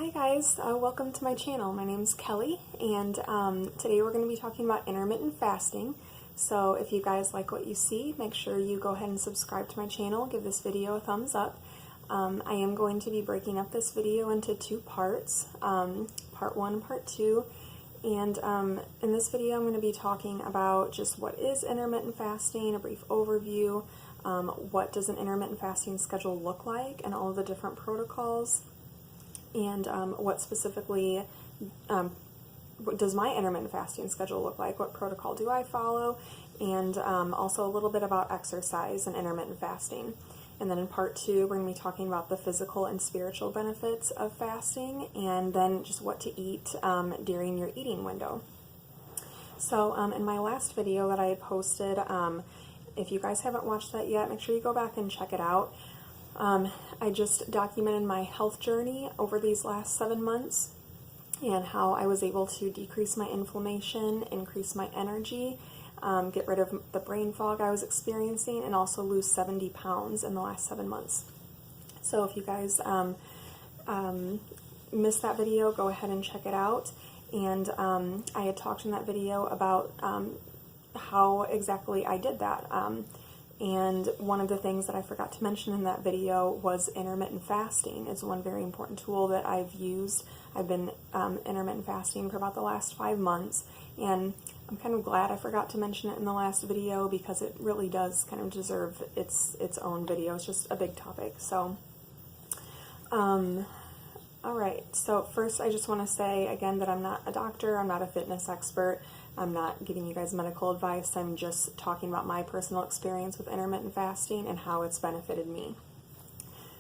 Hi guys, welcome to my channel. My name's Kelly, and today we're going to be talking about intermittent fasting. So if you guys like what you see, make sure you go ahead and subscribe to my channel, give this video a thumbs up. I am going to be breaking up this video into two parts, part one and part two. And in this video I'm going to be talking about just what is intermittent fasting, a brief overview, what does an intermittent fasting schedule look like, and all of the different protocols. And what specifically what does my intermittent fasting schedule look like? What protocol do I follow? And also a little bit about exercise and intermittent fasting. And then in part two, we're going to be talking about the physical and spiritual benefits of fasting, and then just what to eat during your eating window. So in my last video that I had posted, if you guys haven't watched that yet, make sure you go back and check it out. I just documented my health journey over these last 7 months and how I was able to decrease my inflammation, increase my energy, get rid of the brain fog I was experiencing, and also lose 70 pounds in the last 7 months. So if you guys missed that video, go ahead and check it out. And I had talked in that video about how exactly I did that. And one of the things that I forgot to mention in that video was intermittent fasting is one very important tool that I've used. I've been intermittent fasting for about the last 5 months, and I'm kind of glad I forgot to mention it in the last video because it really does kind of deserve its own video. It's just a big topic. So, alright, so first I just want to say again that I'm not a doctor, I'm not a fitness expert. I'm not giving you guys medical advice. I'm just talking about my personal experience with intermittent fasting and how it's benefited me.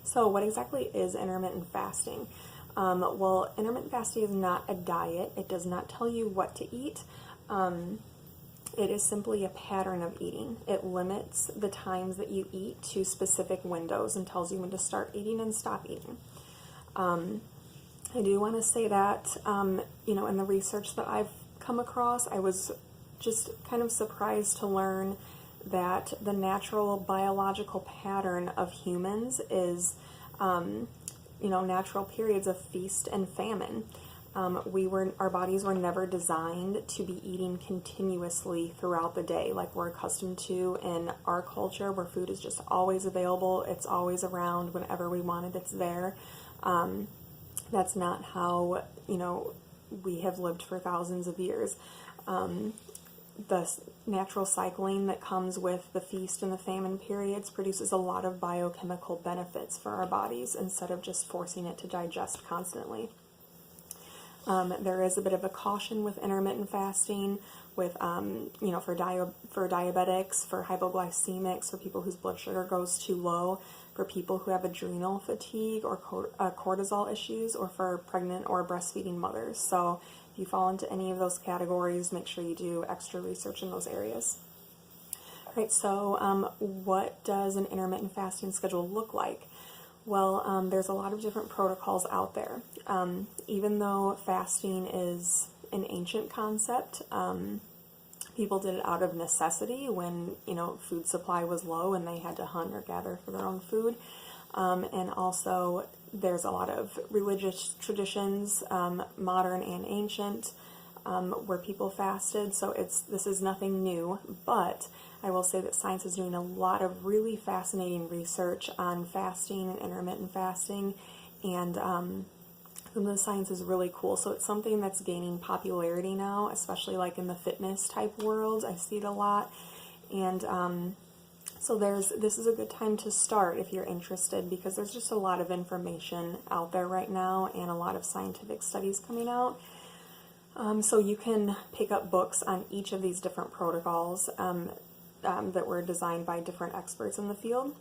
So what exactly is intermittent fasting? Well, intermittent fasting is not a diet. It does not tell you what to eat. It is simply a pattern of eating. It limits the times that you eat to specific windows and tells you when to start eating and stop eating. I do want to say that, in the research that I've come across, I was just kind of surprised to learn that the natural biological pattern of humans is, natural periods of feast and famine. Our bodies were never designed to be eating continuously throughout the day like we're accustomed to in our culture, where food is just always available, it's always around, whenever we want it, it's there. That's not how, we have lived for thousands of years. The natural cycling that comes with the feast and the famine periods produces a lot of biochemical benefits for our bodies instead of just forcing it to digest constantly. There is a bit of a caution with intermittent fasting, with for diabetics, for hypoglycemics, for people whose blood sugar goes too low, for people who have adrenal fatigue or cortisol issues, or for pregnant or breastfeeding mothers. So if you fall into any of those categories, make sure you do extra research in those areas. All right, so what does an intermittent fasting schedule look like? Well, there's a lot of different protocols out there. Even though fasting is an ancient concept, people did it out of necessity when, food supply was low and they had to hunt or gather for their own food. And also there's a lot of religious traditions, modern and ancient, where people fasted. So this is nothing new, but I will say that science is doing a lot of really fascinating research on fasting and intermittent fasting, and some of the science is really cool. So it's something that's gaining popularity now, especially like in the fitness type world. I see it a lot. And so this is a good time to start if you're interested, because there's just a lot of information out there right now and a lot of scientific studies coming out. So you can pick up books on each of these different protocols that were designed by different experts in the field.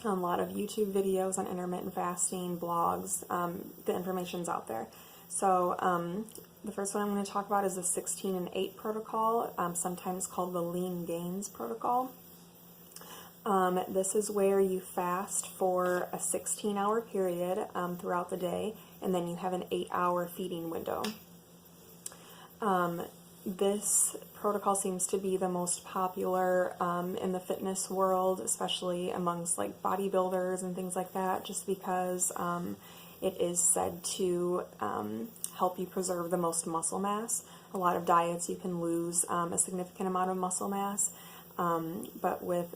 A lot of YouTube videos on intermittent fasting, blogs, the information's out there. So the first one I'm going to talk about is the 16 and 8 protocol, sometimes called the lean gains protocol. This is where you fast for a 16-hour period throughout the day, and then you have an 8-hour feeding window. This protocol seems to be the most popular in the fitness world, especially amongst like bodybuilders and things like that, just because It is said to help you preserve the most muscle mass. A lot of diets you can lose a significant amount of muscle mass, but with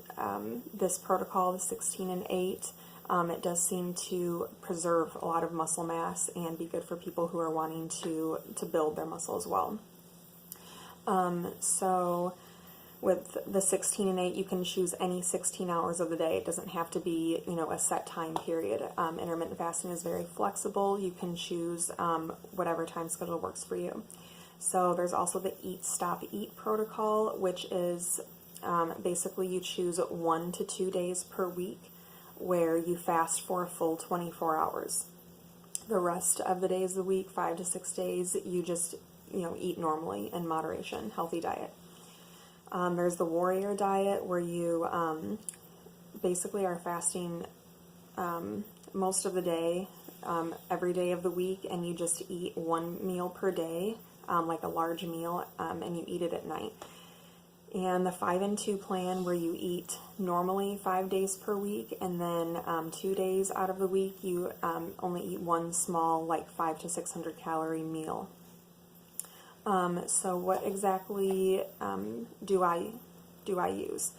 this protocol, the 16 and 8, it does seem to preserve a lot of muscle mass and be good for people who are wanting to build their muscle as well. So with the 16 and 8, you can choose any 16 hours of the day. It doesn't have to be, a set time period. Intermittent fasting is very flexible. You can choose whatever time schedule works for you. So there's also the Eat, Stop, Eat protocol, which is basically you choose 1 to 2 days per week where you fast for a full 24 hours. The rest of the days of the week, 5 to 6 days, you just, eat normally in moderation, healthy diet. There's the warrior diet where you basically are fasting most of the day, every day of the week, and you just eat one meal per day, like a large meal, and you eat it at night. And the 5 and 2 plan where you eat normally 5 days per week, and then 2 days out of the week you only eat one small, like 500 to 600 calorie meal. So what exactly do I use?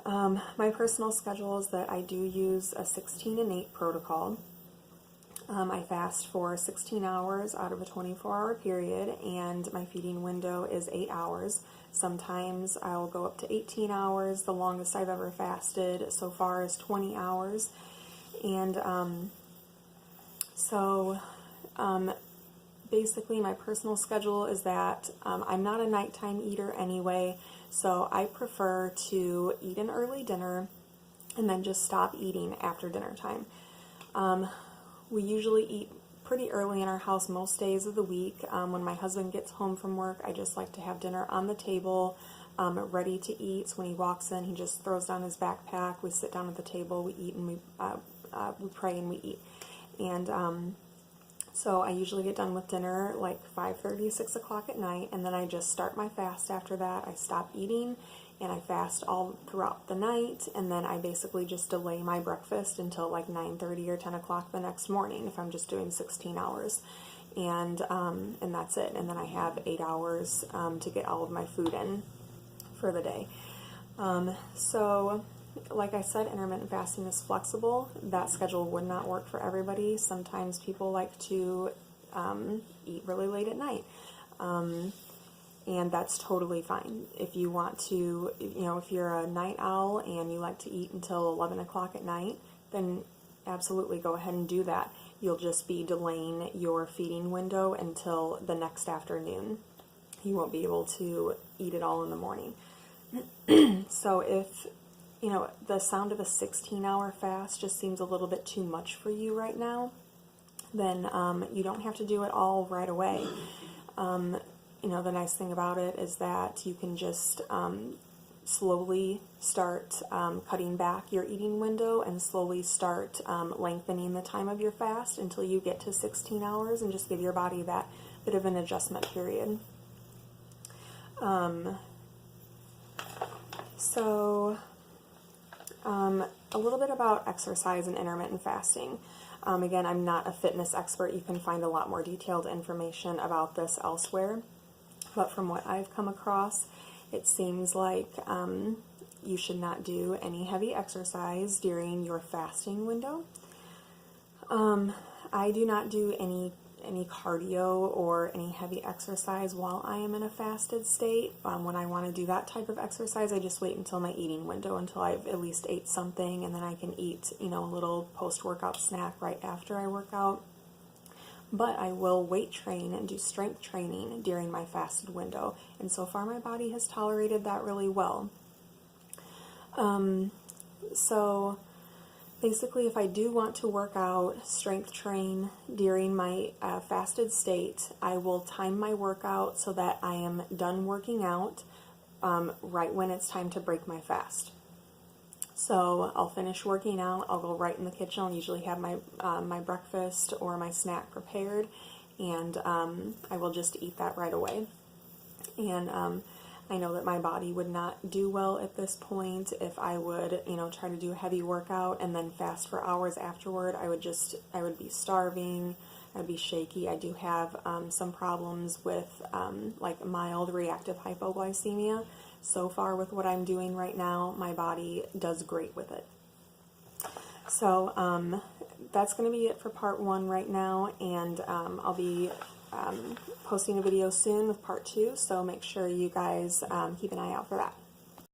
My personal schedule is that I do use a 16 and 8 protocol. I fast for 16 hours out of a 24-hour period, and my feeding window is 8 hours. Sometimes I'll go up to 18 hours. The longest I've ever fasted so far is 20 hours. And basically my personal schedule is that I'm not a nighttime eater anyway, so I prefer to eat an early dinner and then just stop eating after dinner time. We usually eat pretty early in our house most days of the week. When my husband gets home from work, I just like to have dinner on the table, ready to eat. So when he walks in, he just throws down his backpack. We sit down at the table, we eat, and we pray and we eat. And so I usually get done with dinner like 5:30, 6 o'clock at night, and then I just start my fast after that. I stop eating, and I fast all throughout the night, and then I basically just delay my breakfast until like 9:30 or 10 o'clock the next morning if I'm just doing 16 hours. And that's it. And then I have 8 hours to get all of my food in for the day. So like I said, intermittent fasting is flexible. That schedule would not work for everybody. Sometimes people like to eat really late at night. And that's totally fine. If you want to, if you're a night owl and you like to eat until 11 o'clock at night, then absolutely go ahead and do that. You'll just be delaying your feeding window until the next afternoon. You won't be able to eat it all in the morning. So if, the sound of a 16-hour fast just seems a little bit too much for you right now, then you don't have to do it all right away. The nice thing about it is that you can just slowly start cutting back your eating window and slowly start lengthening the time of your fast until you get to 16 hours and just give your body that bit of an adjustment period. A little bit about exercise and intermittent fasting. Again, I'm not a fitness expert. You can find a lot more detailed information about this elsewhere. But from what I've come across, it seems like you should not do any heavy exercise during your fasting window. I do not do any cardio or any heavy exercise while I am in a fasted state. When I want to do that type of exercise, I just wait until my eating window, until I've at least ate something, and then I can eat, a little post-workout snack right after I work out. But I will weight train and do strength training during my fasted window, and so far my body has tolerated that really well. So basically, if I do want to work out, strength train during my fasted state, I will time my workout so that I am done working out right when it's time to break my fast. So I'll finish working out, I'll go right in the kitchen, I'll usually have my breakfast or my snack prepared, and I will just eat that right away. And I know that my body would not do well at this point if I would, you know, try to do a heavy workout and then fast for hours afterward. I would be starving. I'd be shaky. I do have some problems with like mild reactive hypoglycemia. So far with what I'm doing right now, my body does great with it. So that's going to be it for part 1 right now, and I'll be posting a video soon with part 2, so make sure you guys keep an eye out for that.